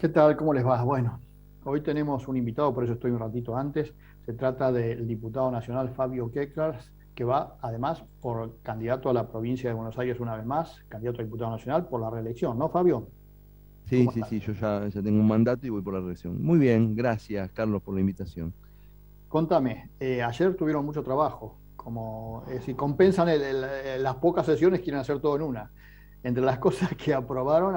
¿Qué tal? ¿Cómo les va? Bueno, hoy tenemos un invitado, por eso estoy un ratito antes. Se trata del diputado nacional Fabio Keklers, que va además por candidato a la provincia de Buenos Aires una vez más, candidato a diputado nacional por la reelección, ¿no, Fabio? Sí, ¿Cómo sí, estás? sí, yo ya tengo un mandato y voy por la reelección. Muy bien, gracias, Carlos, por la invitación. Contame, ayer tuvieron mucho trabajo, como si compensan las pocas sesiones, quieren hacer todo en una. Entre las cosas que aprobaron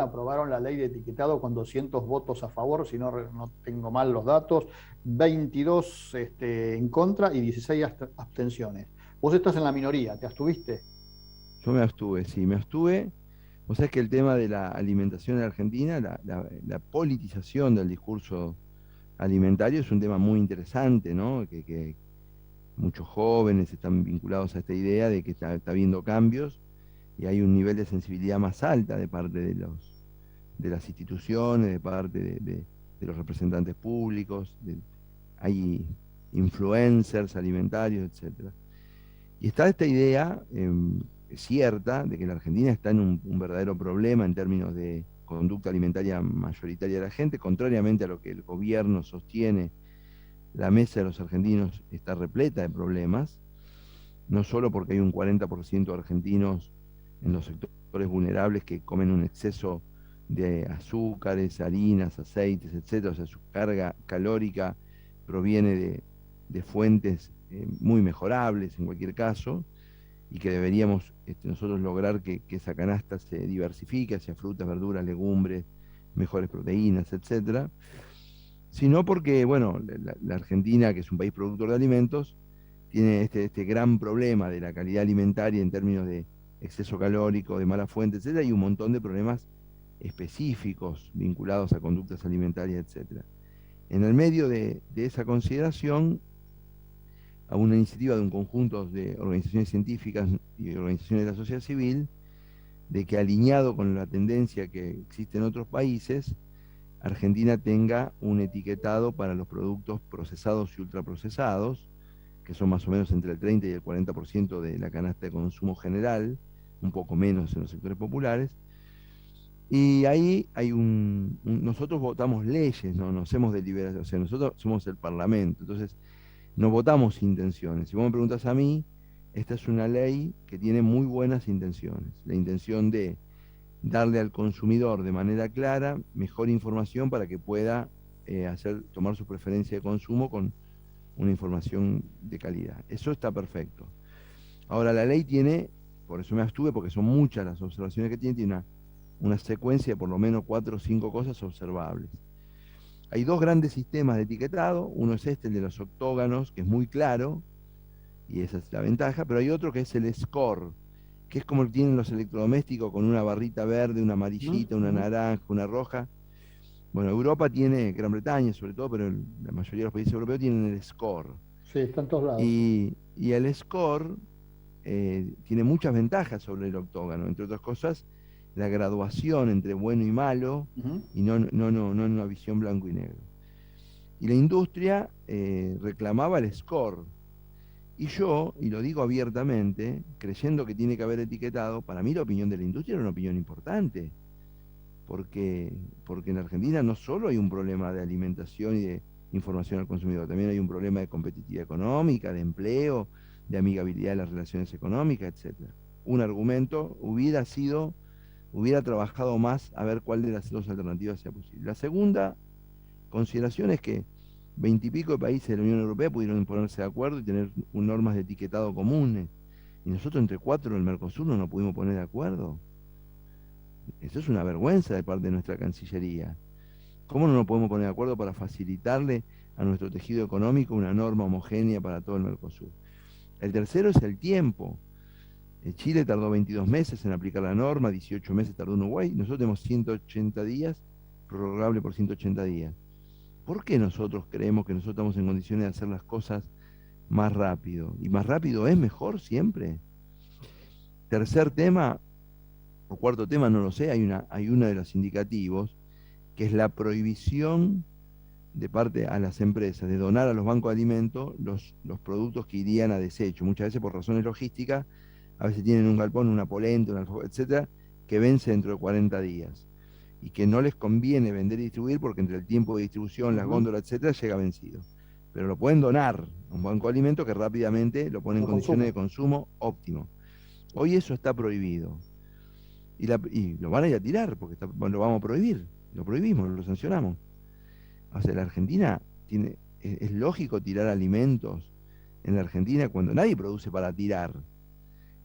la ley de etiquetado con 200 votos a favor, si no, no tengo mal los datos, 22 en contra y 16 abstenciones. Vos estás en la minoría, ¿te abstuviste? Yo me abstuve, sí, me abstuve. O sea, es que el tema de la alimentación en Argentina, la politización del discurso alimentario es un tema muy interesante, ¿no? Que muchos jóvenes están vinculados a esta idea de que está habiendo cambios y hay un nivel de sensibilidad más alta de parte de las instituciones, de parte de los representantes públicos, hay influencers alimentarios, etcétera. Y está esta idea cierta de que la Argentina está en un verdadero problema en términos de conducta alimentaria mayoritaria de la gente, contrariamente a lo que el gobierno sostiene, la mesa de los argentinos está repleta de problemas, no solo porque hay un 40% de argentinos en los sectores vulnerables que comen un exceso de azúcares, harinas, aceites, etcétera, o sea, su carga calórica proviene de fuentes muy mejorables en cualquier caso, y que deberíamos nosotros lograr que esa canasta se diversifique hacia frutas, verduras, legumbres, mejores proteínas, etcétera, sino porque, bueno, la Argentina, que es un país productor de alimentos, tiene este gran problema de la calidad alimentaria en términos de exceso calórico, de mala fuente, etcétera, y un montón de problemas específicos vinculados a conductas alimentarias, etcétera. En el medio de esa consideración, a una iniciativa de un conjunto de organizaciones científicas y organizaciones de la sociedad civil, de que alineado con la tendencia que existe en otros países, Argentina tenga un etiquetado para los productos procesados y ultraprocesados, que son más o menos entre el 30 y el 40% de la canasta de consumo general, un poco menos en los sectores populares. Y ahí hay nosotros votamos leyes, no hacemos deliberación, o sea, nosotros somos el Parlamento, entonces no votamos intenciones. Si vos me preguntas a mí, esta es una ley que tiene muy buenas intenciones. La intención de darle al consumidor de manera clara mejor información para que pueda tomar su preferencia de consumo con una información de calidad. Eso está perfecto. Ahora, la ley tiene, por eso me abstuve, porque son muchas las observaciones que tiene una secuencia de por lo menos 4 o 5 cosas observables. Hay dos grandes sistemas de etiquetado. Uno es este, el de los octóganos, que es muy claro, y esa es la ventaja, pero hay otro que es el score, que es como el que tienen los electrodomésticos con una barrita verde, una Ujú, amarillita, una ujú. naranja, una roja. Bueno, Europa tiene, Gran Bretaña sobre todo, pero la mayoría de los países europeos tienen el score. Sí, está en todos lados. Y el score tiene muchas ventajas sobre el octógano, entre otras cosas, la graduación entre bueno y malo, Ujú. y no en una visión blanco y negro. Y la industria reclamaba el score. Y yo, y lo digo abiertamente, creyendo que tiene que haber etiquetado, para mí la opinión de la industria era una opinión importante, porque, porque en Argentina no solo hay un problema de alimentación y de información al consumidor, también hay un problema de competitividad económica, de empleo, de amigabilidad de las relaciones económicas, etcétera. Un argumento hubiera trabajado más a ver cuál de las dos alternativas sea posible. La segunda consideración es que 20 y pico de países de la Unión Europea pudieron ponerse de acuerdo y tener normas de etiquetado comunes. Y nosotros entre cuatro del Mercosur no nos pudimos poner de acuerdo. Eso es una vergüenza de parte de nuestra Cancillería. ¿Cómo no nos podemos poner de acuerdo para facilitarle a nuestro tejido económico una norma homogénea para todo el Mercosur? El tercero es el tiempo. Chile tardó 22 meses en aplicar la norma, 18 meses tardó Uruguay, nosotros tenemos 180 días, prorrogable por 180 días. ¿Por qué nosotros creemos que nosotros estamos en condiciones de hacer las cosas más rápido? Y más rápido es mejor siempre. Tercer tema, o cuarto tema, no lo sé, hay una de los indicativos, que es la prohibición de parte a las empresas de donar a los bancos de alimentos los productos que irían a desecho. Muchas veces por razones logísticas, a veces tienen un galpón, una polenta, una etcétera, que vence dentro de 40 días. y que no les conviene vender y distribuir porque entre el tiempo de distribución, las Ujú. góndolas, etcétera, llega vencido. Pero lo pueden donar a un banco de alimentos que rápidamente lo pone en Lo condiciones de consume. consumo óptimo. Hoy eso está prohibido. Y lo van a ir a tirar porque lo vamos a prohibir. Lo prohibimos, lo sancionamos. O sea, la Argentina es lógico tirar alimentos en la Argentina cuando nadie produce para tirar.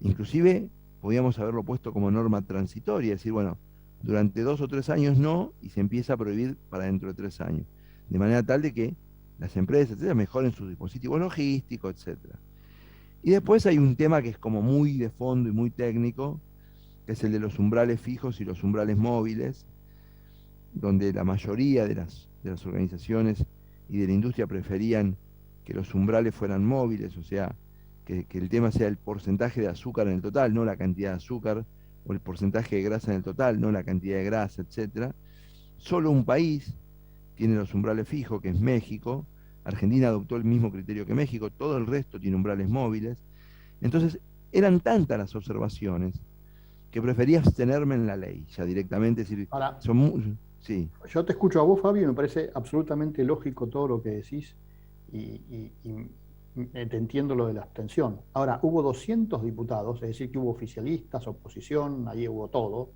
Inclusive podíamos haberlo puesto como norma transitoria, decir, bueno, durante 2 o 3 años no, y se empieza a prohibir para dentro de 3 años. De manera tal de que las empresas, etcétera, mejoren sus dispositivos logísticos, etcétera. Y después hay un tema que es como muy de fondo y muy técnico, que es el de los umbrales fijos y los umbrales móviles, donde la mayoría de las organizaciones y de la industria preferían que los umbrales fueran móviles, o sea, que el tema sea el porcentaje de azúcar en el total, no la cantidad de azúcar, o el porcentaje de grasa en el total, no la cantidad de grasa, etcétera. Solo un país tiene los umbrales fijos, que es México. Argentina adoptó el mismo criterio que México, todo el resto tiene umbrales móviles. Entonces, eran tantas las observaciones que prefería abstenerme en la ley, ya directamente, decir, Ahora, sí, yo te escucho a vos, Fabio, y me parece absolutamente lógico todo lo que decís y te entiendo lo de la abstención. Ahora, hubo 200 diputados, es decir, que hubo oficialistas, oposición, ahí hubo todo,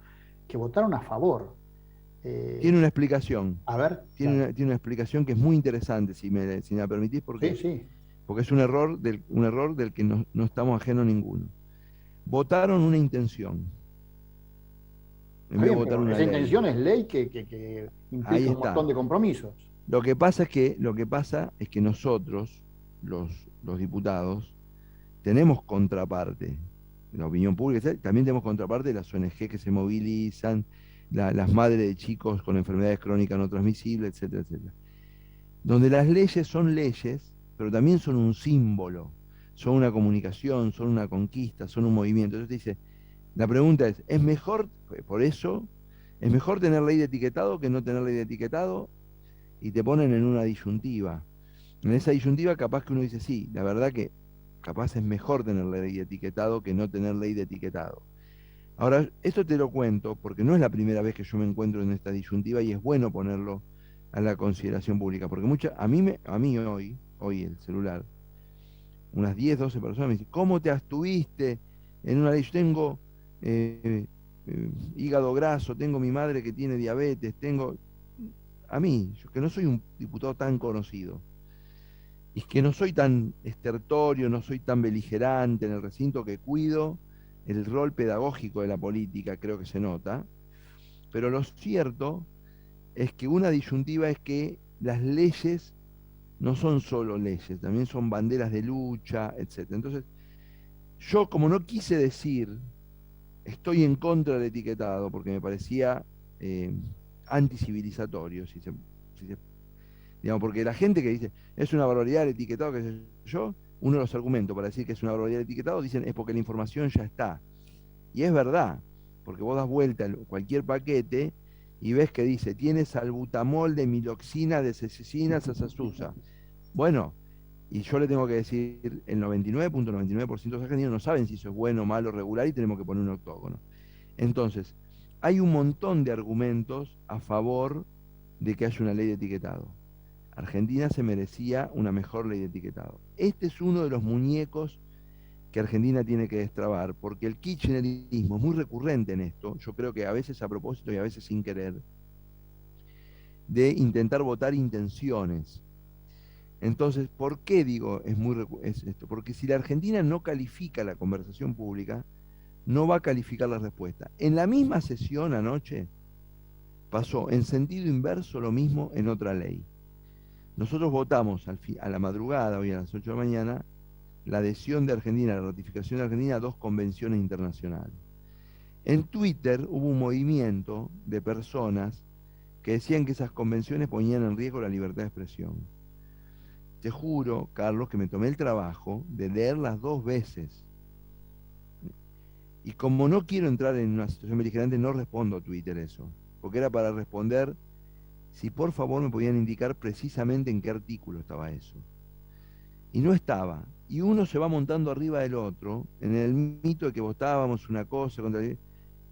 que votaron a favor. tiene Eh, una explicación, a ver, tiene dale. una, tiene una explicación que es muy interesante, si me permitís, Sí, porque, sí. porque es un error del que no estamos ajenos ninguno. Votaron una intención en Está vez de bien, votar pero una esa ley. intención es ley que Ahí implica un montón está. de compromisos. Lo que pasa es que nosotros, los diputados, tenemos contraparte. La opinión pública, también tenemos contraparte de las ONG que se movilizan, las madres de chicos con enfermedades crónicas no transmisibles, etcétera, etcétera. Donde las leyes son leyes, pero también son un símbolo, son una comunicación, son una conquista, son un movimiento. Entonces dice, la pregunta ¿es mejor, por eso, es mejor tener ley de etiquetado que no tener ley de etiquetado? Y te ponen en una disyuntiva. En esa disyuntiva capaz que uno dice, sí, la verdad que capaz es mejor tener ley de etiquetado que no tener ley de etiquetado. Ahora, esto te lo cuento porque no es la primera vez que yo me encuentro en esta disyuntiva y es bueno ponerlo a la consideración pública, porque a mí hoy el celular, unas 10 12 personas me dicen, ¿cómo te abstuviste en una ley? Yo tengo hígado graso, tengo mi madre que tiene diabetes, a mí, yo que no soy un diputado tan conocido, y que no soy tan estertorio, no soy tan beligerante en el recinto, que cuido el rol pedagógico de la política, creo que se nota, pero lo cierto es que una disyuntiva es que las leyes no son solo leyes, también son banderas de lucha, etcétera. Entonces, yo como no quise decir estoy en contra del etiquetado, porque me parecía eh, anticivilizatorio, digamos, porque la gente que dice es una barbaridad el etiquetado, que sé yo, uno de los argumentos para decir que es una barbaridad el etiquetado, dicen es porque la información ya está. Y es verdad, porque vos das vuelta a cualquier paquete y ves que dice, tiene salbutamol de miloxina, de cecina, sasazusa. Bueno, y yo le tengo que decir, el 99.99% de los argentinos no saben si eso es bueno, malo, regular y tenemos que poner un octógono. Entonces, hay un montón de argumentos a favor de que haya una ley de etiquetado. Argentina se merecía una mejor ley de etiquetado. Este es uno de los muñecos que Argentina tiene que destrabar, porque el kirchnerismo es muy recurrente en esto, yo creo que a veces a propósito y a veces sin querer, de intentar votar intenciones. Entonces, ¿por qué digo es esto? Porque si la Argentina no califica la conversación pública, no va a calificar la respuesta. En la misma sesión anoche pasó en sentido inverso lo mismo en otra ley. Nosotros votamos a la madrugada, hoy a las 8 de la mañana, la adhesión de Argentina, la ratificación de Argentina a 2 convenciones internacionales. En Twitter hubo un movimiento de personas que decían que esas convenciones ponían en riesgo la libertad de expresión. Te juro, Carlos, que me tomé el trabajo de leerlas 2 veces. Y como no quiero entrar en una situación beligerante, no respondo a Twitter eso. Porque era para responder si por favor me podían indicar precisamente en qué artículo estaba eso. Y no estaba. Y uno se va montando arriba del otro, en el mito de que votábamos una cosa contra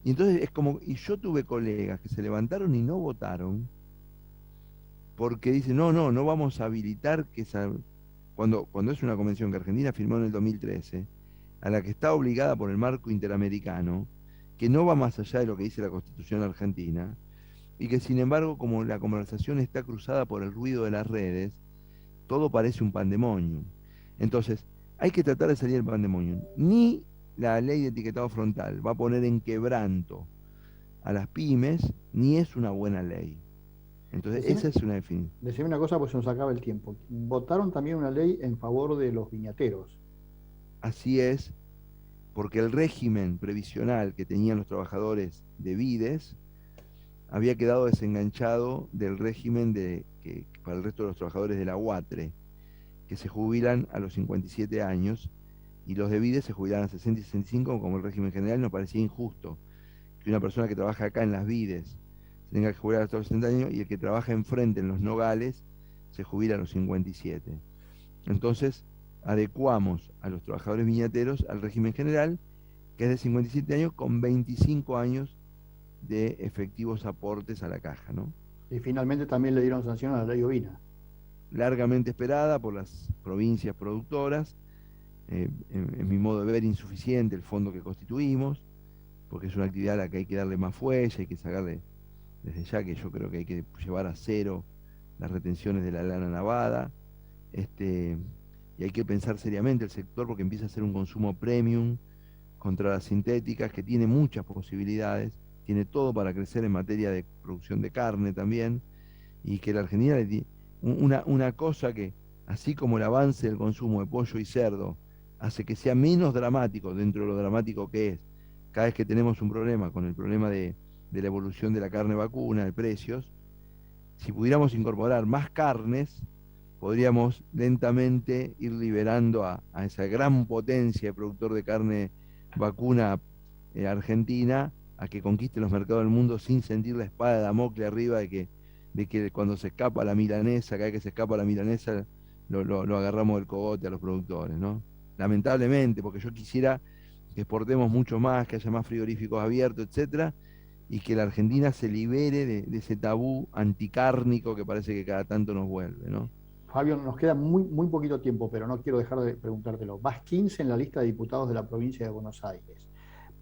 Y entonces es como, y yo tuve colegas que se levantaron y no votaron porque dicen, no, no, no vamos a habilitar que esa, cuando es una convención que Argentina firmó en el 2013, a la que está obligada por el marco interamericano, que no va más allá de lo que dice la Constitución argentina, y que sin embargo, como la conversación está cruzada por el ruido de las redes, todo parece un pandemonium. Entonces, hay que tratar de salir del pandemonium. Ni la ley de etiquetado frontal va a poner en quebranto a las pymes, ni es una buena ley. Entonces, Decime, esa es una definición. decime una cosa, pues se nos acaba el tiempo. Votaron también una ley en favor de los viñateros. Así es, porque el régimen previsional que tenían los trabajadores de Vides había quedado desenganchado del régimen para el resto de los trabajadores de la UATRE, que se jubilan a los 57 años, y los de Vides se jubilan a 60 y 65, como el régimen general nos parecía injusto, que una persona que trabaja acá en las Vides se tenga que jubilar hasta los 60 años y el que trabaja enfrente en los Nogales se jubila a los 57. Entonces, adecuamos a los trabajadores viñateros al régimen general, que es de 57 años con 25 años de efectivos aportes a la caja, ¿no? Y finalmente también le dieron sanción a la ley ovina. Largamente esperada por las provincias productoras, en mi modo de ver insuficiente el fondo que constituimos, porque es una actividad a la que hay que darle más fuelle, hay que sacarle desde ya que yo creo que hay que llevar a cero las retenciones de la lana lavada, este, y hay que pensar seriamente el sector porque empieza a ser un consumo premium contra las sintéticas que tiene muchas posibilidades, tiene todo para crecer en materia de producción de carne también, y que la Argentina una cosa que, así como el avance del consumo de pollo y cerdo hace que sea menos dramático dentro de lo dramático que es, cada vez que tenemos un problema con el problema de la evolución de la carne vacuna, de precios, si pudiéramos incorporar más carnes, podríamos lentamente ir liberando a esa gran potencia de productor de carne vacuna argentina a que conquiste los mercados del mundo sin sentir la espada de Damocles arriba de que cuando se escapa la milanesa, cada vez que se escapa la milanesa, lo agarramos del cogote a los productores, ¿no? Lamentablemente, porque yo quisiera que exportemos mucho más, que haya más frigoríficos abiertos, etcétera, y que la Argentina se libere de ese tabú anticárnico que parece que cada tanto nos vuelve, ¿no? Fabio, nos queda muy, muy poquito tiempo, pero no quiero dejar de preguntártelo. Vas 15 en la lista de diputados de la provincia de Buenos Aires,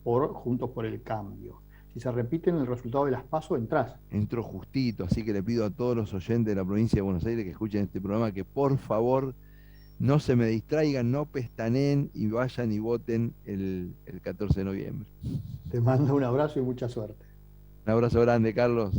por Juntos por el Cambio. Si se repiten el resultado de las PASO, entrás. Entró justito, así que le pido a todos los oyentes de la provincia de Buenos Aires que escuchen este programa que por favor no se me distraigan, no pestaneen y vayan y voten el 14 de noviembre. Te mando un abrazo y mucha suerte. Un abrazo grande, Carlos.